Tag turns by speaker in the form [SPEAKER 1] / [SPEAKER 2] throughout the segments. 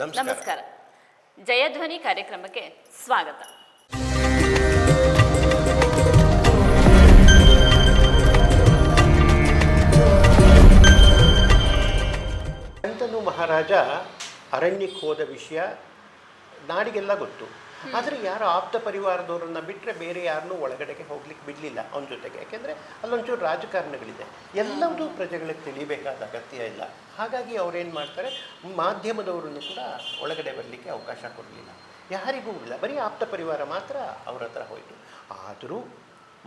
[SPEAKER 1] ನಮಸ್ಕಾರ. ಜಯಧ್ವನಿ ಕಾರ್ಯಕ್ರಮಕ್ಕೆ ಸ್ವಾಗತ.
[SPEAKER 2] ಶಂತನು ಮಹಾರಾಜ ಅರಣ್ಯಕ್ಕೆ ಹೋದ ವಿಷಯ ನಾಡಿಗೆಲ್ಲ ಗೊತ್ತು. ಆದರೆ ಯಾರು ಆಪ್ತ ಪರಿವಾರದವರನ್ನು ಬಿಟ್ಟರೆ ಬೇರೆ ಯಾರನ್ನೂ ಒಳಗಡೆಗೆ ಹೋಗ್ಲಿಕ್ಕೆ ಬಿಡಲಿಲ್ಲ ಅವನ ಜೊತೆಗೆ. ಯಾಕೆಂದರೆ ಅಲ್ಲೊಂಚೂರು ರಾಜಕಾರಣಗಳಿದೆ, ಎಲ್ಲವೂ ಪ್ರಜೆಗಳಿಗೆ ತಿಳಿಬೇಕಾದ ಅಗತ್ಯ ಇಲ್ಲ. ಹಾಗಾಗಿ ಅವರೇನು ಮಾಡ್ತಾರೆ, ಮಾಧ್ಯಮದವರನ್ನು ಕೂಡ ಒಳಗಡೆ ಬರಲಿಕ್ಕೆ ಅವಕಾಶ ಕೊಡಲಿಲ್ಲ, ಯಾರಿಗೂ ಇಲ್ಲ. ಬರೀ ಆಪ್ತ ಪರಿವಾರ ಮಾತ್ರ ಅವ್ರ ಹತ್ರ ಹೋಯಿತು. ಆದರೂ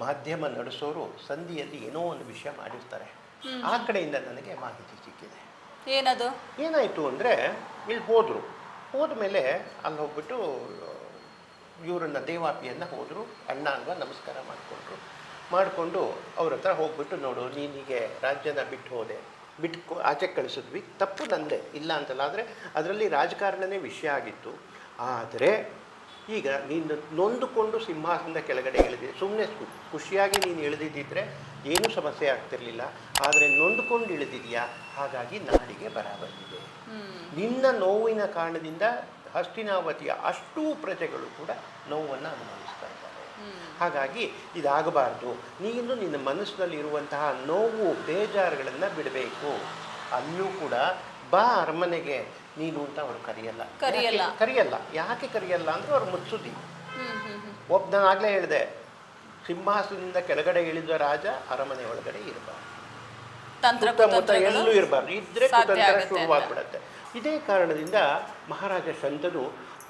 [SPEAKER 2] ಮಾಧ್ಯಮ ನಡೆಸೋರು ಸಂಧಿಯಲ್ಲಿ ಏನೋ ಒಂದು ವಿಷಯ ಮಾಡಿರ್ತಾರೆ. ಆ ಕಡೆಯಿಂದ ನನಗೆ ಮಾಹಿತಿ ಸಿಕ್ಕಿದೆ.
[SPEAKER 1] ಏನದು?
[SPEAKER 2] ಏನಾಯಿತು ಅಂದರೆ, ಇಲ್ಲಿ ಹೋದ ಮೇಲೆ ಅಲ್ಲಿ ಹೋಗ್ಬಿಟ್ಟು ಇವರನ್ನು ದೇವಾಪಿಯನ್ನು ಹೋದರು, ಅಣ್ಣ ಅಲ್ವಾ ನಮಸ್ಕಾರ ಮಾಡಿಕೊಂಡು ಅವ್ರ ಹತ್ರ ಹೋಗ್ಬಿಟ್ಟು, ನೋಡು ನೀನಿಗೆ ರಾಜ್ಯನ ಬಿಟ್ಟು ಆಚೆ ಕಳಿಸಿದ್ವಿ, ತಪ್ಪು ನಂದೆ ಇಲ್ಲ ಅಂತಲ್ಲ, ಆದರೆ ಅದರಲ್ಲಿ ರಾಜಕಾರಣನೇ ವಿಷಯ ಆಗಿತ್ತು. ಆದರೆ ಈಗ ನೀನು ನೊಂದುಕೊಂಡು ಸಿಂಹಾಸನದ ಕೆಳಗಡೆ ಇಳಿದಿ, ಸುಮ್ಮನೆ ಖುಷಿಯಾಗಿ ನೀನು ಇಳಿದಿದ್ದರೆ ಏನೂ ಸಮಸ್ಯೆ ಆಗ್ತಿರಲಿಲ್ಲ. ಆದರೆ ನೊಂದುಕೊಂಡು ಇಳಿದಿದೆಯಾ, ಹಾಗಾಗಿ ನಾಡಿಗೆ ಬರ ಬಂದಿದೆ. ನಿನ್ನ ನೋವಿನ ಕಾರಣದಿಂದ ಹಸ್ತಿನಾವತಿಯ ಅಷ್ಟೂ ಪ್ರಜೆಗಳು ಕೂಡ ನೋವನ್ನು ಅನುಭವಿಸ್ತಾ ಇದ್ದಾರೆ. ಹಾಗಾಗಿ ಇದಾಗಬಾರ್ದು. ನೀನು ನಿನ್ನ ಮನಸ್ಸಿನಲ್ಲಿ ಇರುವಂತಹ ನೋವು ಬೇಜಾರುಗಳನ್ನು ಬಿಡಬೇಕು. ಅಲ್ಲೂ ಕೂಡ ಬಾ ಅರಮನೆಗೆ ನೀನು ಅಂತ ಅವರು ಕರೆಯಲ್ಲ. ಯಾಕೆ ಕರೆಯಲ್ಲ ಅಂದರೆ ಅವ್ರು ಮುತ್ಸುದ್ದಿ. ನಾನು ಆಗಲೇ ಹೇಳಿದೆ, ಸಿಂಹಾಸನದಿಂದ ಕೆಳಗಡೆ ಇಳಿದ ರಾಜ ಅರಮನೆ ಒಳಗಡೆ ಇರಬಾರ್ದು, ಸುತ್ತಮುತ್ತ ಎಲ್ಲೂ ಇರಬಾರ್ದು. ಇದ್ರೆ ಕುತಂತ್ರ ಶುರುವಾಗ್ಬಿಡತ್ತೆ. ಇದೇ ಕಾರಣದಿಂದ ಮಹಾರಾಜ ಶಂತನು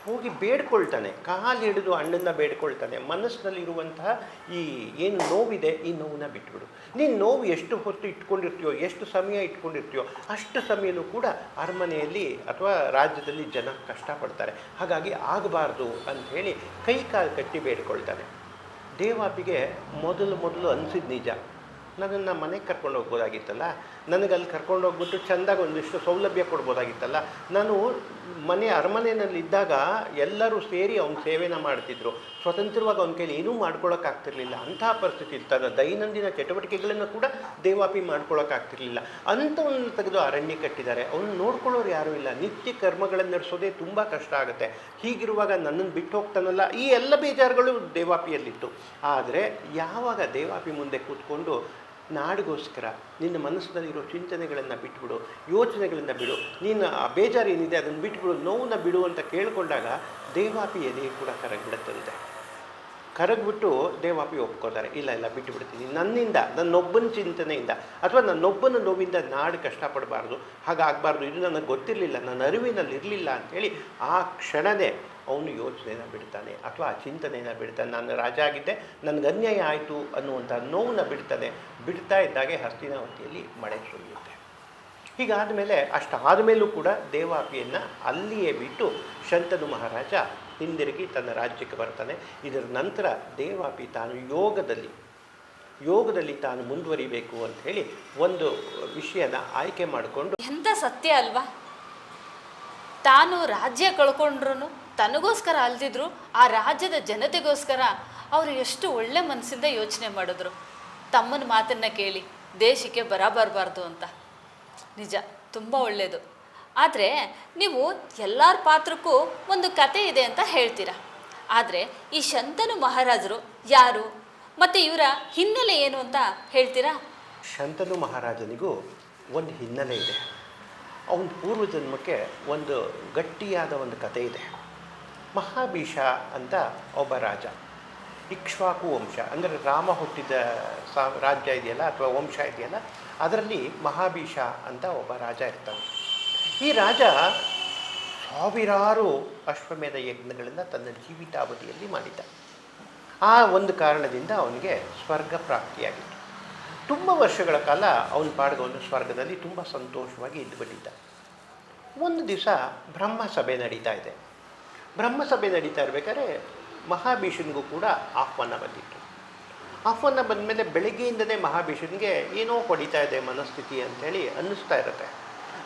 [SPEAKER 2] ಹೋಗಿ ಬೇಡ್ಕೊಳ್ತಾನೆ, ಕಾಲು ಹಿಡಿದು ಅಣ್ಣನ್ನ ಬೇಡ್ಕೊಳ್ತಾನೆ. ಮನಸ್ಸಿನಲ್ಲಿರುವಂತಹ ಈ ಏನು ನೋವಿದೆ, ಈ ನೋವನ್ನ ಬಿಟ್ಬಿಡು. ನೀನು ನೋವು ಎಷ್ಟು ಹೊತ್ತು ಇಟ್ಕೊಂಡಿರ್ತೀಯೋ, ಎಷ್ಟು ಸಮಯ ಇಟ್ಕೊಂಡಿರ್ತೀಯೋ, ಅಷ್ಟು ಸಮಯನೂ ಕೂಡ ಅರಮನೆಯಲ್ಲಿ ಅಥವಾ ರಾಜ್ಯದಲ್ಲಿ ಜನ ಕಷ್ಟಪಡ್ತಾರೆ. ಹಾಗಾಗಿ ಆಗಬಾರ್ದು ಅಂಥೇಳಿ ಕೈ ಕಾಲು ಕಟ್ಟಿ ಬೇಡ್ಕೊಳ್ತಾನೆ. ದೇವಾಪಿಗೆ ಮೊದಲು ಅನಿಸಿದ್ದು ನಿಜ, ನನ್ನನ್ನು ಮನೆಗೆ ಕರ್ಕೊಂಡು ಹೋಗ್ಬೋದಾಗಿತ್ತಲ್ಲ, ನನಗಲ್ಲಿ ಕರ್ಕೊಂಡು ಹೋಗ್ಬಿಟ್ಟು ಚೆಂದಾಗಿ ಒಂದಿಷ್ಟು ಸೌಲಭ್ಯ ಕೊಡ್ಬೋದಾಗಿತ್ತಲ್ಲ. ನಾನು ಅರಮನೆಯಲ್ಲಿದ್ದಾಗ ಎಲ್ಲರೂ ಸೇರಿ ಅವನ ಸೇವೆನ ಮಾಡ್ತಿದ್ರು, ಸ್ವತಂತ್ರವಾಗಿ ಅವನ ಕೈಲಿ ಏನೂ ಮಾಡ್ಕೊಳಕ್ಕಾಗ್ತಿರ್ಲಿಲ್ಲ. ಅಂತಹ ಪರಿಸ್ಥಿತಿ, ತನ್ನ ದೈನಂದಿನ ಚಟುವಟಿಕೆಗಳನ್ನು ಕೂಡ ದೇವಾಪಿ ಮಾಡ್ಕೊಳಕ್ಕಾಗ್ತಿರ್ಲಿಲ್ಲ. ಅಂಥವನ್ನು ತೆಗೆದು ಅರಣ್ಯ ಕಟ್ಟಿದ್ದಾರೆ. ಅವನು ನೋಡ್ಕೊಳ್ಳೋರು ಯಾರೂ ಇಲ್ಲ, ನಿತ್ಯ ಕರ್ಮಗಳನ್ನು ನಡೆಸೋದೇ ತುಂಬ ಕಷ್ಟ ಆಗುತ್ತೆ. ಹೀಗಿರುವಾಗ ನನ್ನನ್ನು ಬಿಟ್ಟು ಹೋಗ್ತಾನಲ್ಲ, ಈ ಎಲ್ಲ ಬೇಜಾರುಗಳು ದೇವಾಪಿಯಲ್ಲಿತ್ತು. ಆದರೆ ಯಾವಾಗ ದೇವಾಪಿ ಮುಂದೆ ಕೂತ್ಕೊಂಡು, ನಾಡಿಗೋಸ್ಕರ ನಿನ್ನ ಮನಸ್ಸಿನಲ್ಲಿರೋ ಚಿಂತನೆಗಳನ್ನು ಬಿಟ್ಬಿಡು, ಯೋಚನೆಗಳನ್ನು ಬಿಡು, ನೀನು ಆ ಬೇಜಾರು ಏನಿದೆ ಅದನ್ನು ಬಿಟ್ಬಿಡು, ನೋವನ್ನು ಬಿಡು ಅಂತ ಕೇಳಿಕೊಂಡಾಗ ದೇವಾಪಿ ಎದೆ ಕೂಡ ಕರಗಿಬಿಡುತ್ತಂತೆ. ಕರಗಿಬಿಟ್ಟು ದೇವಾಪಿ ಒಪ್ಕೋತಾರೆ, ಇಲ್ಲ ಬಿಟ್ಟುಬಿಡ್ತೀನಿ, ನನ್ನೊಬ್ಬನ ಚಿಂತನೆಯಿಂದ ಅಥವಾ ನನ್ನೊಬ್ಬನ ನೋವಿಂದ ನಾಡು ಕಷ್ಟಪಡಬಾರ್ದು, ಹಾಗಾಗಬಾರ್ದು, ಇದು ನನಗೆ ಗೊತ್ತಿರಲಿಲ್ಲ, ನನ್ನ ಅರಿವಿನಲ್ಲಿ ಇರಲಿಲ್ಲ ಅಂಥೇಳಿ ಆ ಕ್ಷಣವೇ ಅವನು ಯೋಚನೆಯನ್ನು ಬಿಡ್ತಾನೆ ಅಥವಾ ಆ ಚಿಂತನೆಯನ್ನು ಬಿಡ್ತಾನೆ. ನಾನು ರಾಜ ಆಗಿದ್ದೆ, ನನಗೆ ಅನ್ಯಾಯ ಆಯಿತು ಅನ್ನುವಂಥ ನೋವನ್ನು ಬಿಡ್ತಾನೆ. ಬಿಡ್ತಾ ಇದ್ದಾಗೆ ಹಸ್ತಿನಾವತಿಯಲ್ಲಿ ಮಳೆ ಸುರಿಯುತ್ತೆ. ಹೀಗಾದ ಮೇಲೆ ಅಷ್ಟಾದ ಮೇಲೂ ಕೂಡ ದೇವಾಪಿಯನ್ನು ಅಲ್ಲಿಯೇ ಬಿಟ್ಟು ಶಂತನು ಮಹಾರಾಜ ಹಿಂದಿರುಗಿ ತನ್ನ ರಾಜ್ಯಕ್ಕೆ ಬರ್ತಾನೆ. ಇದರ ನಂತರ ದೇವಾಪಿ ತಾನು ಯೋಗದಲ್ಲಿ ತಾನು ಮುಂದುವರಿಬೇಕು ಅಂತ ಹೇಳಿ ಒಂದು ವಿಷಯನ ಆಯ್ಕೆ ಮಾಡಿಕೊಂಡು,
[SPEAKER 1] ಎಂಥ ಸತ್ಯ ಅಲ್ವಾ, ತಾನು ರಾಜ್ಯ ಕಳ್ಕೊಂಡ್ರು ತನಗೋಸ್ಕರ ಅಲ್ದಿದ್ರು ಆ ರಾಜ್ಯದ ಜನತೆಗೋಸ್ಕರ ಅವರು ಎಷ್ಟು ಒಳ್ಳೆ ಮನಸ್ಸಿಂದ ಯೋಚನೆ ಮಾಡಿದ್ರು. ತಮ್ಮನ ಮಾತನ್ನು ಕೇಳಿ ದೇಶಕ್ಕೆ ಬರಬಾರ್ದು ಅಂತ. ನಿಜ, ತುಂಬ ಒಳ್ಳೆಯದು. ಆದರೆ ನೀವು ಎಲ್ಲರ ಪಾತ್ರಕ್ಕೂ ಒಂದು ಕತೆ ಇದೆ ಅಂತ ಹೇಳ್ತೀರಾ. ಆದರೆ ಈ ಶಂತನು ಮಹಾರಾಜರು ಯಾರು ಮತ್ತು ಇವರ ಹಿನ್ನೆಲೆ ಏನು ಅಂತ ಹೇಳ್ತೀರಾ?
[SPEAKER 2] ಶಂತನು ಮಹಾರಾಜನಿಗೂ ಒಂದು ಹಿನ್ನೆಲೆ ಇದೆ. ಅವನ ಪೂರ್ವಜನ್ಮಕ್ಕೆ ಒಂದು ಗಟ್ಟಿಯಾದ ಒಂದು ಕತೆ ಇದೆ. ಮಹಾಭೀಷ ಅಂತ ಒಬ್ಬ ರಾಜ, ಇಕ್ಷ್ವಾಕು ವಂಶ ಅಂದರೆ ರಾಮ ಹುಟ್ಟಿದ ರಾಜ್ಯ ಇದೆಯಲ್ಲ ಅಥವಾ ವಂಶ ಇದೆಯಲ್ಲ, ಅದರಲ್ಲಿ ಮಹಾಭೀಷ ಅಂತ ಒಬ್ಬ ರಾಜ ಇರ್ತಾನೆ. ಈ ರಾಜ ಸಾವಿರಾರು ಅಶ್ವಮೇಧ ಯಜ್ಞಗಳನ್ನು ತನ್ನ ಜೀವಿತಾವಧಿಯಲ್ಲಿ ಮಾಡಿದ್ದ. ಆ ಒಂದು ಕಾರಣದಿಂದ ಅವನಿಗೆ ಸ್ವರ್ಗ ಪ್ರಾಪ್ತಿಯಾಗಿತ್ತು. ತುಂಬ ವರ್ಷಗಳ ಕಾಲ ಅವನ ಪಾಡ್ಗವನು ಸ್ವರ್ಗದಲ್ಲಿ ತುಂಬ ಸಂತೋಷವಾಗಿ ಇದ್ದುಬಿಟ್ಟಿದ್ದ. ಒಂದು ದಿವಸ ಬ್ರಹ್ಮಸಭೆ ನಡೀತಾ ಇದೆ. ಬ್ರಹ್ಮಸಭೆ ನಡೀತಾ ಇರಬೇಕಾದ್ರೆ ಮಹಾಭೀಷನಿಗೂ ಕೂಡ ಆಹ್ವಾನ ಬಂದಿತ್ತು. ಆಹ್ವಾನ ಬಂದ ಮೇಲೆ ಬೆಳಗ್ಗೆಯಿಂದಲೇ ಮಹಾಭೀಷನಿಗೆ ಏನೋ ಹೊಡಿತಾ ಇದೆ ಮನಸ್ಥಿತಿ ಅಂಥೇಳಿ ಅನ್ನಿಸ್ತಾ ಇರುತ್ತೆ.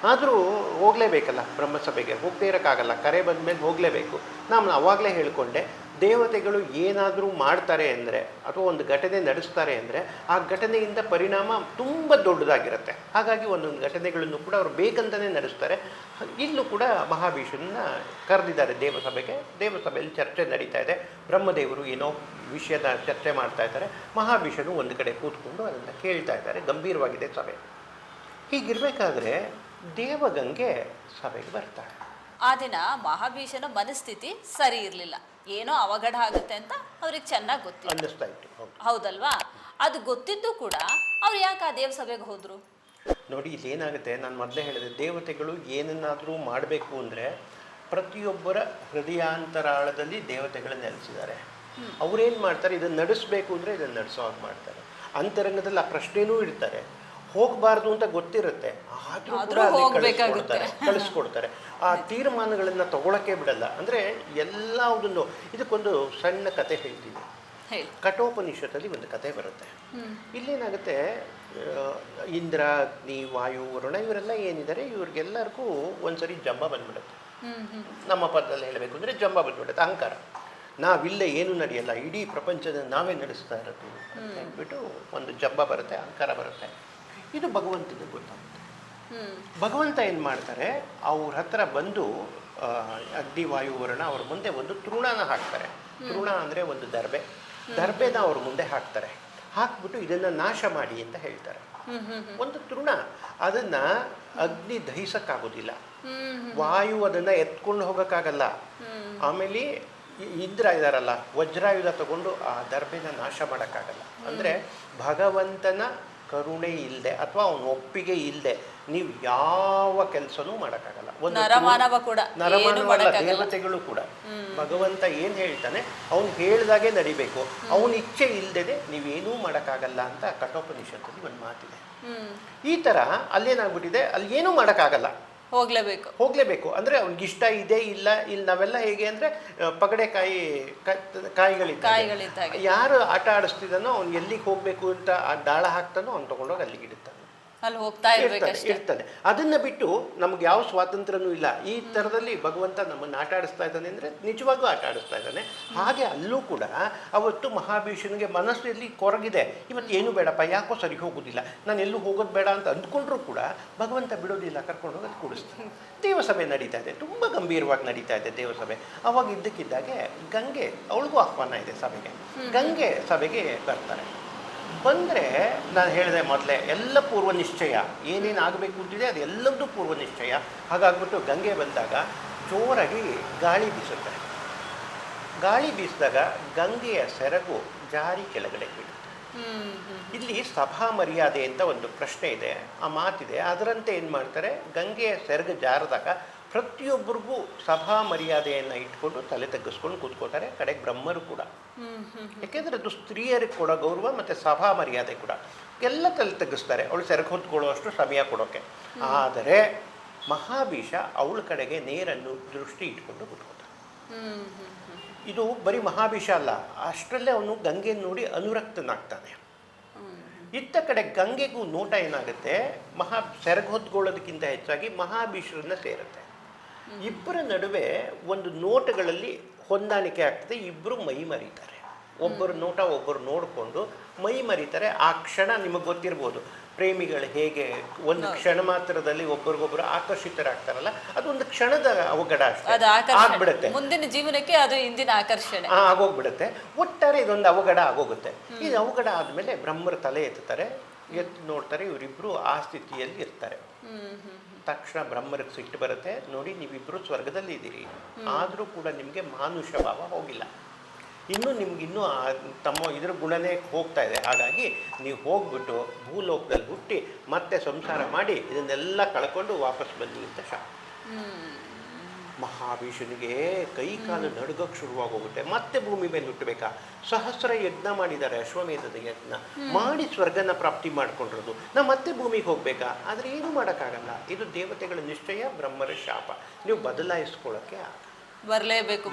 [SPEAKER 2] ಆದರೂ ಹೋಗಲೇಬೇಕಲ್ಲ ಬ್ರಹ್ಮಸಭೆಗೆ, ಹೋಗದೇ ಇರೋಕ್ಕಾಗಲ್ಲ, ಕರೆ ಬಂದ ಮೇಲೆ ಹೋಗಲೇಬೇಕು. ನಾನು ಆವಾಗಲೇ ಹೇಳಿಕೊಂಡೆ, ದೇವತೆಗಳು ಏನಾದರೂ ಮಾಡ್ತಾರೆ ಅಂದರೆ ಅಥವಾ ಒಂದು ಘಟನೆ ನಡೆಸ್ತಾರೆ ಅಂದರೆ ಆ ಘಟನೆಯಿಂದ ಪರಿಣಾಮ ತುಂಬ ದೊಡ್ಡದಾಗಿರುತ್ತೆ. ಹಾಗಾಗಿ ಒಂದೊಂದು ಘಟನೆಗಳನ್ನು ಕೂಡ ಅವರು ಬೇಕಂತಲೇ ನಡೆಸ್ತಾರೆ. ಇಲ್ಲೂ ಕೂಡ ಮಹಾಭೀಷಣನ ಕರೆದಿದ್ದಾರೆ ದೇವಸಭೆಗೆ. ದೇವಸಭೆಯಲ್ಲಿ ಚರ್ಚೆ ನಡೀತಾ ಇದೆ. ಬ್ರಹ್ಮದೇವರು ಏನೋ ವಿಷಯದ ಚರ್ಚೆ ಮಾಡ್ತಾ ಇದ್ದಾರೆ. ಮಹಾಭೀಷಣು ಒಂದು ಕಡೆ ಕೂತ್ಕೊಂಡು ಅದನ್ನು ಕೇಳ್ತಾ ಇದ್ದಾರೆ. ಗಂಭೀರವಾಗಿದೆ ಸಭೆ. ಹೀಗಿರಬೇಕಾದ್ರೆ ದೇವಗಂಗೆ ಸಭೆಗೆ ಬರ್ತಾಳೆ.
[SPEAKER 1] ಆ ದಿನ ಮಹಾಭೀಷಣ ಮನಸ್ಥಿತಿ ಸರಿ ಇರಲಿಲ್ಲ. ಏನೋ ಅವಘಡ ಆಗುತ್ತೆ ಅಂತ ಅವ್ರಿಗೆ ಚೆನ್ನಾಗಿ ಗೊತ್ತಿಲ್ಲ,
[SPEAKER 2] ಅನ್ನಿಸ್ತಾ ಇತ್ತು.
[SPEAKER 1] ಹೌದಲ್ವಾ? ಅದು ಗೊತ್ತಿದ್ದು ಕೂಡ ಅವ್ರು ಯಾಕೆ ಆ ದೇವ ಸಭೆಗೆ ಹೋದ್ರು?
[SPEAKER 2] ನೋಡಿ, ಇಲ್ಲೇನಾಗುತ್ತೆ, ನಾನು ಮೊದಲೇ ಹೇಳಿದೆ, ದೇವತೆಗಳು ಏನನ್ನಾದರೂ ಮಾಡಬೇಕು ಅಂದರೆ ಪ್ರತಿಯೊಬ್ಬರ ಹೃದಯಾಂತರಾಳದಲ್ಲಿ ದೇವತೆಗಳನ್ನ ನೆಲೆಸಿದ್ದಾರೆ. ಅವ್ರೇನು ಮಾಡ್ತಾರೆ, ಇದನ್ನು ನಡೆಸಬೇಕು ಅಂದರೆ ಇದನ್ನು ನಡೆಸೋ ಹಾಗೆ ಮಾಡ್ತಾರೆ. ಅಂತರಂಗದಲ್ಲಿ ಆ ಪ್ರಶ್ನೆನೂ ಇಡ್ತಾರೆ. ಹೋಗಬಾರ್ದು ಅಂತ ಗೊತ್ತಿರುತ್ತೆ, ಆದರೂ ಕೂಡ ಕಳಿಸ್ಕೊಡ್ತಾರೆ. ಆ ತೀರ್ಮಾನಗಳನ್ನು ತಗೊಳಕ್ಕೆ ಬಿಡಲ್ಲ. ಅಂದರೆ ಎಲ್ಲದನ್ನು, ಇದಕ್ಕೊಂದು ಸಣ್ಣ ಕತೆ ಹೇಳ್ತೀನಿ. ಕಠೋಪನಿಷತ್ತಲ್ಲಿ ಒಂದು ಕತೆ ಬರುತ್ತೆ. ಇಲ್ಲೇನಾಗುತ್ತೆ, ಇಂದ್ರ, ಅಗ್ನಿ, ವಾಯು, ವರುಣ ಇವರೆಲ್ಲ ಏನಿದ್ದಾರೆ, ಇವ್ರಿಗೆಲ್ಲರಿಗೂ ಒಂದ್ಸರಿ ಜಂಬ ಬಂದ್ಬಿಡುತ್ತೆ. ನಮ್ಮ ಪದದಲ್ಲಿ ಹೇಳಬೇಕು ಅಂದರೆ ಜಂಬ ಬಂದ್ಬಿಡುತ್ತೆ, ಅಹಂಕಾರ. ನಾವಿಲ್ಲೇ ಏನೂ ನಡೆಯಲ್ಲ, ಇಡೀ ಪ್ರಪಂಚದ ನಾವೇ ನಡೆಸ್ತಾ ಇರೋದು ಅಂತ ಹೇಳ್ಬಿಟ್ಟು ಒಂದು ಜಂಬ ಬರುತ್ತೆ, ಅಹಂಕಾರ ಬರುತ್ತೆ. ಇದು ಭಗವಂತನಿಗೆ ಗೊತ್ತಾಗುತ್ತೆ. ಭಗವಂತ ಏನು ಮಾಡ್ತಾರೆ, ಅವ್ರ ಹತ್ರ ಬಂದು ಅಗ್ನಿ, ವಾಯು, ವರುಣ ಅವ್ರ ಮುಂದೆ ಒಂದು ತೃಣನ ಹಾಕ್ತಾರೆ. ತೃಣ ಅಂದರೆ ಒಂದು ದರ್ಬೆನ ಅವ್ರ ಮುಂದೆ ಹಾಕ್ತಾರೆ. ಹಾಕ್ಬಿಟ್ಟು ಇದನ್ನು ನಾಶ ಮಾಡಿ ಅಂತ ಹೇಳ್ತಾರೆ. ಒಂದು ತೃಣ, ಅದನ್ನ ಅಗ್ನಿ ದಹಿಸಕ್ಕಾಗೋದಿಲ್ಲ, ವಾಯು ಅದನ್ನ ಎತ್ಕೊಂಡು ಹೋಗೋಕ್ಕಾಗಲ್ಲ. ಆಮೇಲೆ ಇಂದ್ರ ಇದಾರಲ್ಲ, ವಜ್ರಾಯುಧ ತಗೊಂಡು ಆ ದರ್ಬೆನ ನಾಶ ಮಾಡೋಕ್ಕಾಗಲ್ಲ. ಅಂದರೆ ಭಗವಂತನ ಕರುಣೆ ಇಲ್ಲದೆ ಅಥವಾ ಅವನ ಒಪ್ಪಿಗೆ ಇಲ್ಲದೆ ನೀವು ಯಾವ ಕೆಲಸನೂ ಮಾಡೋಕ್ಕಾಗಲ್ಲ. ನರಮಾನವ ದೇವತೆಗಳು ಕೂಡ ಭಗವಂತ ಏನು ಹೇಳ್ತಾನೆ ಅವನು ಹೇಳ್ದಾಗೆ ನಡಿಬೇಕು. ಅವನ ಇಚ್ಛೆ ಇಲ್ಲದೆ ನೀವೇನೂ ಮಾಡೋಕ್ಕಾಗಲ್ಲ ಅಂತ ಕಠೋಪನಿಷತ್ತಲ್ಲಿ ಒಂದು ಮಾತಿದೆ. ಈ ಥರ ಅಲ್ಲೇನಾಗ್ಬಿಟ್ಟಿದೆ, ಅಲ್ಲಿ ಏನೂ ಮಾಡೋಕ್ಕಾಗಲ್ಲ, ಹೋಗ್ಲೇಬೇಕು. ಅಂದರೆ ಅವ್ನಿಗೆ ಇಷ್ಟ ಇದೆ ಇಲ್ಲ. ಇಲ್ಲಿ ನಾವೆಲ್ಲ ಹೇಗೆ ಅಂದರೆ ಕಾಯಿಗಳಿದ್ದಾಗ ಯಾರು ಆಟ ಆಡಿಸ್ತಿದ್ದಾನೋ ಅವ್ನು ಎಲ್ಲಿಗೆ ಹೋಗಬೇಕು ಅಂತ ಆ ದಾಳ ಹಾಕ್ತಾನೋ ಅವ್ನು ತೊಗೊಂಡೋಗಿ ಅಲ್ಲಿಗೆ ಇಡುತ್ತಾನೆ,
[SPEAKER 1] ಅಲ್ಲಿ ಹೋಗ್ತಾ
[SPEAKER 2] ಇರ್ತಾನೆ. ಅದನ್ನ ಬಿಟ್ಟು ನಮ್ಗೆ ಯಾವ ಸ್ವಾತಂತ್ರ್ಯನೂ ಇಲ್ಲ. ಈ ಥರದಲ್ಲಿ ಭಗವಂತ ನಮ್ಮನ್ನು ಆಟ ಆಡಿಸ್ತಾ ಇದ್ದಾನೆ ಅಂದರೆ ನಿಜವಾಗೂ ಆಟ ಆಡಿಸ್ತಾ ಇದ್ದಾನೆ. ಹಾಗೆ ಅಲ್ಲೂ ಕೂಡ ಅವತ್ತು ಮಹಾಭೀಷನಿಗೆ ಮನಸ್ಸಲ್ಲಿ ಕೊರಗಿದೆ, ಇವತ್ತು ಏನು ಬೇಡಪ್ಪ, ಯಾಕೋ ಸರಿ ಹೋಗೋದಿಲ್ಲ, ನಾನು ಎಲ್ಲೂ ಹೋಗೋದು ಬೇಡ ಅಂತ ಅಂದ್ಕೊಂಡ್ರೂ ಕೂಡ ಭಗವಂತ ಬಿಡೋದಿಲ್ಲ, ಕರ್ಕೊಂಡೋಗಿ ಅಲ್ಲಿ ಕೂಡಿಸ್ತಾನೆ. ದೇವಸಭೆ ನಡೀತಾ ಇದೆ, ತುಂಬ ಗಂಭೀರವಾಗಿ ನಡೀತಾ ಇದೆ ದೇವಸಭೆ. ಅವಾಗ ಇದ್ದಕ್ಕಿದ್ದಾಗೆ ಗಂಗೆ, ಅವಳಿಗೂ ಆಹ್ವಾನ ಇದೆ ಸಭೆಗೆ. ಗಂಗೆ ಸಭೆಗೆ ಬರ್ತಾರೆ. ಬಂದರೆ ನಾನು ಹೇಳಿದೆ ಮೊದಲೇ, ಎಲ್ಲ ಪೂರ್ವ ನಿಶ್ಚಯ, ಏನೇನು ಆಗಬೇಕು ಅಂತಿದೆ ಅದೆಲ್ಲದೂ ಪೂರ್ವ ನಿಶ್ಚಯ. ಹಾಗಾಗ್ಬಿಟ್ಟು ಗಂಗೆ ಬಂದಾಗ ಜೋರಾಗಿ ಗಾಳಿ ಬೀಸುತ್ತೆ. ಗಾಳಿ ಬೀಸಿದಾಗ ಗಂಗೆಯ ಸೆರಗು ಜಾರಿ ಕೆಳಗಡೆ ಬೀಳುತ್ತೆ. ಇಲ್ಲಿ ಸಭಾ ಮರ್ಯಾದೆ ಅಂತ ಒಂದು ಪ್ರಶ್ನೆ ಇದೆ, ಆ ಮಾತಿದೆ. ಅದರಂತೆ ಏನು ಮಾಡ್ತಾರೆ, ಗಂಗೆಯ ಸೆರಗು ಜಾರಿದಾಗ ಪ್ರತಿಯೊಬ್ಬರಿಗೂ ಸಭಾ ಮರ್ಯಾದೆಯನ್ನು ಇಟ್ಕೊಂಡು ತಲೆ ತಗ್ಗಿಸ್ಕೊಂಡು ಕೂತ್ಕೋತಾರೆ. ಕಡೆಗೆ ಬ್ರಹ್ಮರು ಕೂಡ, ಯಾಕೆಂದರೆ ಅದು ಸ್ತ್ರೀಯರಿಗೆ ಕೊಡೋ ಗೌರವ ಮತ್ತು ಸಭಾ ಮರ್ಯಾದೆ ಕೂಡ. ಎಲ್ಲ ತಲೆ ತಗ್ಗಿಸ್ತಾರೆ ಅವಳು ಸೆರಗು ಹೊತ್ಕೊಳ್ಳುವಷ್ಟು ಸಮಯ ಕೊಡೋಕ್ಕೆ. ಆದರೆ ಮಹಾಭೀಷ ಅವಳ ಕಡೆಗೆ ನೇರನ್ನು ದೃಷ್ಟಿ ಇಟ್ಕೊಂಡು ಕೂತ್ಕೋತಾನೆ. ಇದು ಬರೀ ಮಹಾಭೀಷ ಅಲ್ಲ, ಅಷ್ಟರಲ್ಲೇ ಅವನು ಗಂಗೆ ನೋಡಿ ಅನುರಕ್ತನಾಗ್ತಾನೆ. ಇತ್ತ ಕಡೆ ಗಂಗೆಗೂ ನೋಟ ಏನಾಗುತ್ತೆ, ಸೆರಗು ಹೊತ್ಕೊಳ್ಳೋದಕ್ಕಿಂತ ಹೆಚ್ಚಾಗಿ ಮಹಾಭೀಷರನ್ನ ಸೇರುತ್ತೆ. ಇಬ್ಬರ ನಡುವೆ ಒಂದು ನೋಟಗಳಲ್ಲಿ ಹೊಂದಾಣಿಕೆ ಆಗ್ತದೆ. ಇಬ್ಬರು ಮೈ ಮರೀತಾರೆ, ಒಬ್ಬರು ನೋಟ ಒಬ್ಬರು ನೋಡಿಕೊಂಡು ಮೈ ಮರೀತಾರೆ. ಆ ಕ್ಷಣ ನಿಮಗೆ ಗೊತ್ತಿರ್ಬೋದು, ಪ್ರೇಮಿಗಳು ಹೇಗೆ ಒಂದು ಕ್ಷಣ ಮಾತ್ರದಲ್ಲಿ ಒಬ್ಬರಿಗೊಬ್ಬರು ಆಕರ್ಷಿತರಾಗ್ತಾರಲ್ಲ, ಅದೊಂದು ಕ್ಷಣದ ಅವಘಡ ಅಷ್ಟೇ, ಆಗ್ಬಿಡುತ್ತೆ.
[SPEAKER 1] ಮುಂದಿನ ಜೀವನಕ್ಕೆ ಅದು ಇಂದಿನ ಆಕರ್ಷಣೆ
[SPEAKER 2] ಆಗೋಗ್ಬಿಡುತ್ತೆ. ಒಟ್ಟಾರೆ ಇದೊಂದು ಅವಘಡ ಆಗೋಗುತ್ತೆ. ಇದು ಅವಘಡ ಆದಮೇಲೆ ಬ್ರಹ್ಮರ ತಲೆ ಎತ್ತಾರೆ, ಎತ್ತು ನೋಡ್ತಾರೆ, ಇವರಿಬ್ಬರು ಆ ಸ್ಥಿತಿಯಲ್ಲಿ ಇರ್ತಾರೆ. ತಕ್ಷಣ ಬ್ರಹ್ಮರಿಗೆ ಸಿಟ್ಟು ಬರುತ್ತೆ, ನೋಡಿ ನೀವಿಬ್ಬರು ಸ್ವರ್ಗದಲ್ಲಿ ಇದ್ದೀರಿ, ಆದರೂ ಕೂಡ ನಿಮಗೆ ಮಾನುಷ ಭಾವ ಹೋಗಿಲ್ಲ, ಇನ್ನೂ ನಿಮ್ಗಿನ್ನೂ ತಮ್ಮ ಇದ್ರ ಗುಣನೇ ಹೋಗ್ತಾ ಇದೆ. ಹಾಗಾಗಿ ನೀವು ಹೋಗ್ಬಿಟ್ಟು ಭೂಲೋಕದಲ್ಲಿ ಹುಟ್ಟಿ ಮತ್ತೆ ಸಂಸಾರ ಮಾಡಿ ಇದನ್ನೆಲ್ಲ ಕಳ್ಕೊಂಡು ವಾಪಸ್ ಬನ್ನಿ ಅಂತ ಶಾಪ. ಮಹಾಭೀಷನಿಗೆ ಕೈ ಕಾಲು ನಡುಗಕ್ಕೆ ಶುರುವಾಗೋಗುತ್ತೆ. ಮತ್ತೆ ಭೂಮಿ ಮೇಲೆ ಹುಟ್ಟಬೇಕಾ? ಸಹಸ್ರ ಯಜ್ಞ ಮಾಡಿದ್ದಾರೆ, ಅಶ್ವಮೇಧದ ಯಜ್ಞ ಮಾಡಿ ಸ್ವರ್ಗನ ಪ್ರಾಪ್ತಿ ಮಾಡ್ಕೊಂಡಿರೋದು. ನಾವು ಮತ್ತೆ ಭೂಮಿಗೆ ಹೋಗ್ಬೇಕಾ? ಆದರೆ ಏನೂ ಮಾಡೋಕ್ಕಾಗಲ್ಲ. ಇದು ದೇವತೆಗಳ ನಿಶ್ಚಯ, ಬ್ರಹ್ಮರ ಶಾಪ. ನೀವು ಬದಲಾಯಿಸ್ಕೊಳ್ಳೋಕ್ಕೆ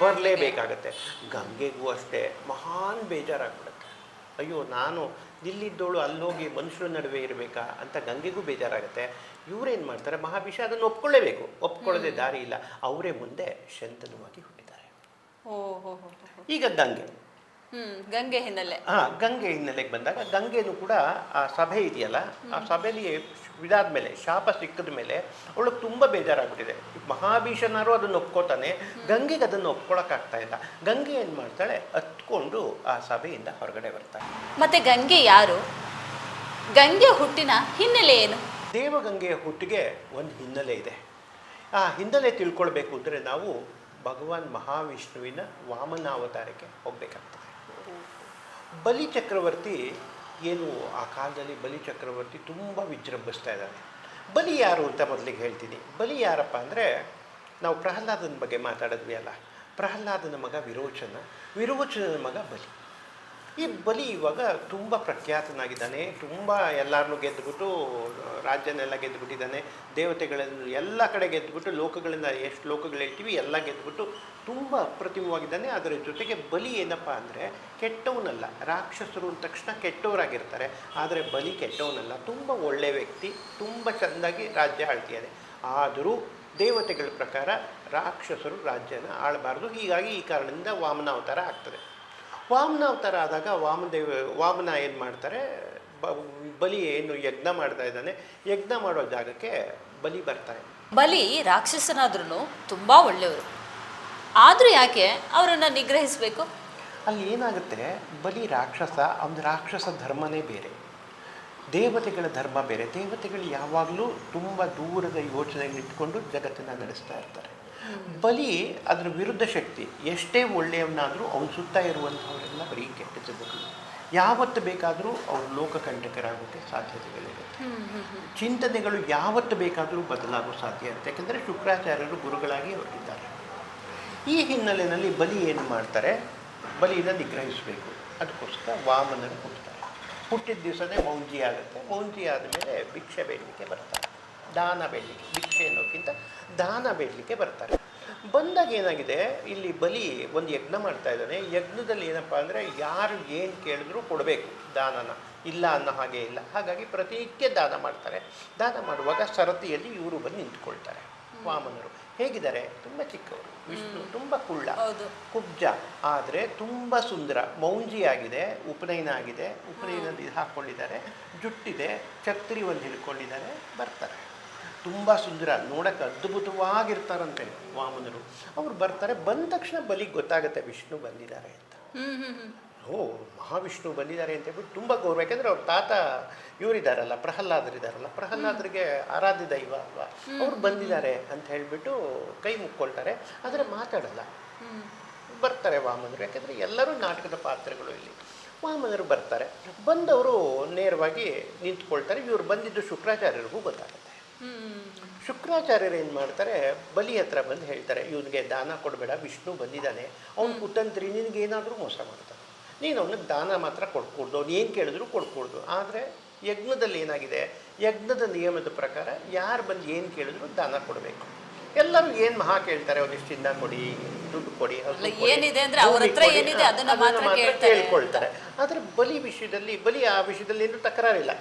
[SPEAKER 2] ಬರಲೇಬೇಕಾಗತ್ತೆ. ಗಂಗೆಗೂ ಅಷ್ಟೇ ಮಹಾನ್ ಬೇಜಾರಾಗ್ಬಿಡುತ್ತೆ. ಅಯ್ಯೋ, ನಾನು ಇಲ್ಲಿದ್ದೋಳು ಅಲ್ಲಿ ಹೋಗಿ ಮನುಷ್ಯರ ನಡುವೆ ಇರಬೇಕಾ ಅಂತ ಗಂಗೆಗೂ ಬೇಜಾರಾಗುತ್ತೆ. ಇವರೇನು ಮಾಡ್ತಾರೆ, ಮಹಾವಿಷ ಅದನ್ನು ಒಪ್ಕೊಳ್ಳೇಬೇಕು, ಒಪ್ಕೊಳ್ಳೋದೇ ದಾರಿ ಇಲ್ಲ. ಅವರೇ ಮುಂದೆ ಶಂತನುವಾಗಿ ಹುಟ್ಟಿದ್ದಾರೆ.
[SPEAKER 1] ಓಹೋ.
[SPEAKER 2] ಈಗ ಗಂಗೆ,
[SPEAKER 1] ಗಂಗೆ ಹಿನ್ನೆಲೆ.
[SPEAKER 2] ಗಂಗೆ ಹಿನ್ನೆಲೆಗೆ ಬಂದಾಗ ಗಂಗೆನೂ ಕೂಡ ಆ ಸಭೆ ಇದೆಯಲ್ಲ, ಆ ಸಭೆಯಲ್ಲಿ ಇದಾದ ಮೇಲೆ, ಶಾಪ ಸಿಕ್ಕಿದ ಮೇಲೆ ಅವಳಿಗೆ ತುಂಬ ಬೇಜಾರಾಗ್ಬಿಟ್ಟಿದೆ. ಮಹಾಭೀಷಣರು ಅದನ್ನು ಒಪ್ಕೋತಾನೆ, ಗಂಗೆಗೆ ಅದನ್ನು ಒಪ್ಕೊಳಕ್ಕಾಗ್ತಾ ಇಲ್ಲ. ಗಂಗೆ ಏನು ಮಾಡ್ತಾಳೆ, ಹತ್ಕೊಂಡು ಆ ಸಭೆಯಿಂದ ಹೊರಗಡೆ ಬರ್ತಾಳೆ.
[SPEAKER 1] ಮತ್ತೆ ಗಂಗೆ ಯಾರು? ಗಂಗೆ ಹುಟ್ಟಿನ ಹಿನ್ನೆಲೆ ಏನು?
[SPEAKER 2] ದೇವಗಂಗೆಯ ಹುಟ್ಟಿಗೆ ಒಂದು ಹಿನ್ನೆಲೆ ಇದೆ. ಆ ಹಿನ್ನೆಲೆ ತಿಳ್ಕೊಳ್ಬೇಕು ಅಂದರೆ ನಾವು ಭಗವಾನ್ ಮಹಾವಿಷ್ಣುವಿನ ವಾಮನಾವತಾರಕ್ಕೆ ಹೋಗಬೇಕಾಗ್ತದೆ. ಬಲಿ ಚಕ್ರವರ್ತಿ ಏನು ಆ ಕಾಲದಲ್ಲಿ ಬಲಿ ಚಕ್ರವರ್ತಿ ತುಂಬ ವಿಜೃಂಭಿಸ್ತಾ ಇದ್ದಾನೆ. ಬಲಿ ಯಾರು ಅಂತ ಮೊದಲಿಗೆ ಹೇಳ್ತೀನಿ. ಬಲಿ ಯಾರಪ್ಪ ಅಂದರೆ, ನಾವು ಪ್ರಹ್ಲಾದನ ಬಗ್ಗೆ ಮಾತಾಡಿದ್ವಿ ಅಲ್ಲ, ಪ್ರಹ್ಲಾದನ ಮಗ ವಿರೋಚನನ ಮಗ ಬಲಿ. ಈ ಬಲಿ ಇವಾಗ ತುಂಬ ಪ್ರಖ್ಯಾತನಾಗಿದ್ದಾನೆ. ತುಂಬ ಎಲ್ಲರನ್ನೂ ಗೆದ್ದುಬಿಟ್ಟು, ರಾಜ್ಯನೆಲ್ಲ ಗೆದ್ದುಬಿಟ್ಟಿದ್ದಾನೆ, ದೇವತೆಗಳನ್ನು ಎಲ್ಲ ಕಡೆ ಗೆದ್ದುಬಿಟ್ಟು, ಲೋಕಗಳಿಂದ ಎಷ್ಟು ಲೋಕಗಳು ಹೇಳ್ತೀವಿ ಎಲ್ಲ ಗೆದ್ದುಬಿಟ್ಟು ತುಂಬ ಅಪ್ರತಿಮವಾಗಿದ್ದಾನೆ. ಅದರ ಜೊತೆಗೆ ಬಲಿ ಏನಪ್ಪ ಅಂದರೆ ಕೆಟ್ಟವನಲ್ಲ. ರಾಕ್ಷಸರು ಅಂದ ತಕ್ಷಣ ಕೆಟ್ಟವರಾಗಿರ್ತಾರೆ, ಆದರೆ ಬಲಿ ಕೆಟ್ಟವನಲ್ಲ, ತುಂಬ ಒಳ್ಳೆಯ ವ್ಯಕ್ತಿ, ತುಂಬ ಚೆಂದಾಗಿ ರಾಜ್ಯ ಆಳ್ತಿದ್ದಾನೆ. ಆದರೂ ದೇವತೆಗಳ ಪ್ರಕಾರ ರಾಕ್ಷಸರು ರಾಜ್ಯನ ಆಳಬಾರ್ದು. ಹೀಗಾಗಿ ಈ ಕಾರಣದಿಂದ ವಾಮನಾವತಾರ ಆಗ್ತದೆ. ವಾಮನಾವತಾರ ಆದಾಗ ವಾಮನ ಏನು ಮಾಡ್ತಾರೆ, ಬಲಿ ಏನು ಯಜ್ಞ ಮಾಡ್ತಾ ಇದ್ದಾನೆ, ಯಜ್ಞ ಮಾಡೋ ಜಾಗಕ್ಕೆ ಬಲಿ ಬರ್ತಾರೆ.
[SPEAKER 1] ಬಲಿ ರಾಕ್ಷಸನಾದ್ರೂ ತುಂಬ ಒಳ್ಳೆಯವರು, ಆದರೂ ಯಾಕೆ ಅವರನ್ನು ನಿಗ್ರಹಿಸಬೇಕು?
[SPEAKER 2] ಅಲ್ಲಿ ಏನಾಗುತ್ತೆ, ಬಲಿ ರಾಕ್ಷಸ, ಅವನ ರಾಕ್ಷಸ ಧರ್ಮನೇ ಬೇರೆ, ದೇವತೆಗಳ ಧರ್ಮ ಬೇರೆ. ದೇವತೆಗಳು ಯಾವಾಗಲೂ ತುಂಬ ದೂರದ ಯೋಚನೆಗಳಿಟ್ಕೊಂಡು ಜಗತ್ತನ್ನು ನಡೆಸ್ತಾ ಇರ್ತಾರೆ. ಬಲಿ ಅದರ ವಿರುದ್ಧ ಶಕ್ತಿ. ಎಷ್ಟೇ ಒಳ್ಳೆಯವನಾದರೂ ಅವನ ಸುತ್ತ ಇರುವಂಥವರೆಲ್ಲ ಬರೀ ಕೆಟ್ಟ ಜನಗಳು. ಯಾವತ್ತು ಬೇಕಾದರೂ ಅವರು ಲೋಕಕಂಟಕರಾಗೋಕ್ಕೆ ಸಾಧ್ಯತೆಗಳಿರುತ್ತೆ. ಚಿಂತನೆಗಳು ಯಾವತ್ತು ಬೇಕಾದರೂ ಬದಲಾಗೋ ಸಾಧ್ಯ ಇರುತ್ತೆ. ಯಾಕೆಂದರೆ ಶುಕ್ರಾಚಾರ್ಯರು ಗುರುಗಳಾಗಿ ಹೊರಟಿದ್ದಾರೆ. ಈ ಹಿನ್ನೆಲೆಯಲ್ಲಿ ಬಲಿ ಏನು ಮಾಡ್ತಾರೆ, ಬಲಿನ ನಿಗ್ರಹಿಸಬೇಕು. ಅದಕ್ಕೋಸ್ಕರ ವಾಮನರು ಹುಟ್ಟುತ್ತಾರೆ. ಹುಟ್ಟಿದ ದಿವಸನೇ ಮೌಂಜಿ ಆಗುತ್ತೆ. ಮೌಂಜಿ ಆದಮೇಲೆ ಭಿಕ್ಷೆ ಬೇಡಲಿಕ್ಕೆ ಬರ್ತಾರೆ, ದಾನ ಬೇಡಲಿಕ್ಕೆ. ಭಿಕ್ಷೆ ಅನ್ನೋಕ್ಕಿಂತ ದಾನ ಬೇಡಲಿಕ್ಕೆ ಬರ್ತಾರೆ. ಬಂದಾಗ ಏನಾಗಿದೆ, ಇಲ್ಲಿ ಬಲಿ ಒಂದು ಯಜ್ಞ ಮಾಡ್ತಾ ಇದ್ದಾನೆ. ಯಜ್ಞದಲ್ಲಿ ಏನಪ್ಪ ಅಂದರೆ ಯಾರು ಏನು ಕೇಳಿದ್ರೂ ಕೊಡಬೇಕು ದಾನನ, ಇಲ್ಲ ಅನ್ನೋ ಹಾಗೆ ಇಲ್ಲ. ಹಾಗಾಗಿ ಪ್ರತಿನಿತ್ಯ ದಾನ ಮಾಡ್ತಾರೆ. ದಾನ ಮಾಡುವಾಗ ಸರತಿಯಲ್ಲಿ ಇವರು ಬಂದು ನಿಂತ್ಕೊಳ್ತಾರೆ. ವಾಮನರು ಹೇಗಿದ್ದಾರೆ, ತುಂಬ ಚಿಕ್ಕವರು. ವಿಷ್ಣು ತುಂಬ ಕುಳ್ಳ, ಕುಬ್ಜ, ಆದರೆ ತುಂಬ ಸುಂದರ. ಮೌಂಜಿ ಆಗಿದೆ, ಉಪನಯನ ಆಗಿದೆ, ಉಪನಯನದಲ್ಲಿ ಹಾಕ್ಕೊಂಡಿದ್ದಾರೆ, ಜುಟ್ಟಿದೆ, ಛತ್ರಿ ಒಂದು ಹಿಡ್ಕೊಂಡಿದ್ದಾರೆ, ಬರ್ತಾರೆ. ತುಂಬ ಸುಂದರ, ನೋಡೋಕ್ಕೆ ಅದ್ಭುತವಾಗಿರ್ತಾರಂತೆ ವಾಮನರು. ಅವ್ರು ಬರ್ತಾರೆ. ಬಂದ ತಕ್ಷಣ ಬಲಿಗೆ ಗೊತ್ತಾಗುತ್ತೆ ವಿಷ್ಣು ಬಂದಿದ್ದಾರೆ ಅಂತ. ಮಹಾವಿಷ್ಣು ಬಂದಿದ್ದಾರೆ ಅಂತ ಹೇಳ್ಬಿಟ್ಟು ತುಂಬ ಗೌರವ. ಯಾಕೆಂದರೆ ಅವ್ರ ತಾತ ಇವರಿದ್ದಾರಲ್ಲ, ಪ್ರಹ್ಲಾದರಿದ್ದಾರಲ್ಲ, ಪ್ರಹ್ಲಾದರಿಗೆ ಆರಾಧ್ಯ ದೈವ ಅಲ್ವಾ, ಅವ್ರು ಬಂದಿದ್ದಾರೆ ಅಂತ ಹೇಳಿಬಿಟ್ಟು ಕೈ ಮುಕ್ಕೊಳ್ತಾರೆ. ಆದರೆ ಮಾತಾಡಲ್ಲ. ಬರ್ತಾರೆ ವಾಮನರು. ಯಾಕೆಂದರೆ ಎಲ್ಲರೂ ನಾಟಕದ ಪಾತ್ರಗಳು ಇಲ್ಲಿ. ವಾಮನರು ಬರ್ತಾರೆ. ಬಂದವರು ನೇರವಾಗಿ ನಿಂತ್ಕೊಳ್ತಾರೆ. ಇವ್ರು ಬಂದಿದ್ದು ಶುಕ್ರಾಚಾರ್ಯರಿಗೂ ಗೊತ್ತಾಗುತ್ತೆ. ಶುಕ್ರಾಚಾರ್ಯರು ಏನು ಮಾಡ್ತಾರೆ, ಬಲಿ ಹತ್ರ ಬಂದು ಹೇಳ್ತಾರೆ, ಇವನಿಗೆ ದಾನ ಕೊಡಬೇಡ, ವಿಷ್ಣು ಬಂದಿದ್ದಾನೆ, ಅವ್ನು ಕುತಂತ್ರಿ, ನಿನಗೇನಾದರೂ ಮೋಸ ಮಾಡ್ತಾನೆ, ನೀನು ಅವನಿಗೆ ದಾನ ಮಾತ್ರ ಕೊಡ್ಕೊಡ್ದು, ಅವ್ನು ಏನು ಕೇಳಿದ್ರು ಕೊಡ್ಕೊಡ್ದು. ಆದರೆ ಯಜ್ಞದಲ್ಲಿ ಏನಾಗಿದೆ, ಯಜ್ಞದ ನಿಯಮದ ಪ್ರಕಾರ ಯಾರು ಬಂದು ಏನು ಕೇಳಿದ್ರು ದಾನ ಕೊಡಬೇಕು. ಎಲ್ಲರೂ ಏನು ಮಹಾ ಕೇಳ್ತಾರೆ, ಒಂದಿಷ್ಟು ಚಿನ್ನ ಕೊಡಿ, ದುಡ್ಡು ಕೊಡಿ,
[SPEAKER 1] ಏನಿದೆ ಅಂದ್ರೆ ಅವ್ರ ಹತ್ರ ಏನಿದೆ ಅದನ್ನ ಮಾತ್ರ
[SPEAKER 2] ಕೇಳ್ಕೊಳ್ತಾರೆ. ಆದರೆ ಬಲಿ ವಿಷಯದಲ್ಲಿ, ಆ ವಿಷಯದಲ್ಲಿ ಏನು ತಕರಾರಿಲ್ಲ,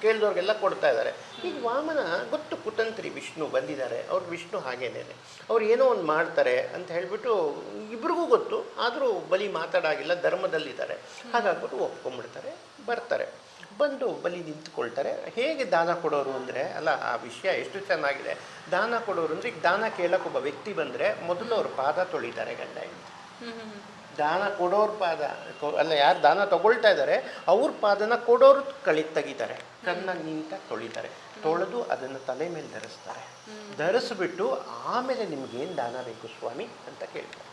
[SPEAKER 2] ಕೇಳಿದವ್ರಿಗೆಲ್ಲ ಕೊಡ್ತಾ ಇದ್ದಾರೆ. ಈಗ ವಾಮನ ಗೊತ್ತು, ಕುತಂತ್ರಿ, ವಿಷ್ಣು ಬಂದಿದ್ದಾರೆ, ಅವ್ರು ವಿಷ್ಣು ಹಾಗೇನೇನೆ, ಅವ್ರು ಏನೋ ಒಂದು ಮಾಡ್ತಾರೆ ಅಂತ ಹೇಳಿಬಿಟ್ಟು ಇಬ್ರಿಗೂ ಗೊತ್ತು. ಆದರೂ ಬಲಿ ಮಾತಾಡಾಗಿಲ್ಲ, ಧರ್ಮದಲ್ಲಿದ್ದಾರೆ. ಹಾಗಾಗ್ಬಿಟ್ಟು ಒಪ್ಕೊಂಡ್ಬಿಡ್ತಾರೆ. ಬರ್ತಾರೆ. ಬಂದು ಬಲಿ ನಿಂತ್ಕೊಳ್ತಾರೆ. ಹೇಗೆ ದಾನ ಕೊಡೋರು ಅಂದರೆ, ಅಲ್ಲ ಆ ವಿಷಯ ಎಷ್ಟು ಚೆನ್ನಾಗಿದೆ. ದಾನ ಕೊಡೋರು ಅಂದರೆ, ಈಗ ದಾನ ಕೇಳಕ್ಕೆ ಒಬ್ಬ ವ್ಯಕ್ತಿ ಬಂದರೆ ಮೊದಲು ಅವ್ರ ಪಾದ ತೊಳಿತಾರೆ ಗಂಡ ಹೆಂಡತಿ. ದಾನ ಕೊಡೋರ ಪಾದ ಅಲ್ಲ, ಯಾರು ದಾನ ತಗೊಳ್ತಾ ಇದ್ದಾರೆ ಅವ್ರ ಪಾದನ ಕೊಡೋರು ತೆಗಿತಾರೆ, ಚೆನ್ನಾಗಿ ನೀಟಾಗಿ ತೊಳಿತಾರೆ. ತೊಳೆದು ಅದನ್ನು ತಲೆ ಮೇಲೆ ಧರಿಸ್ತಾರೆ. ಧರಿಸ್ಬಿಟ್ಟು ಆಮೇಲೆ ನಿಮಗೇನು ದಾನ ಬೇಕು ಸ್ವಾಮಿ ಅಂತ ಕೇಳ್ತಾರೆ.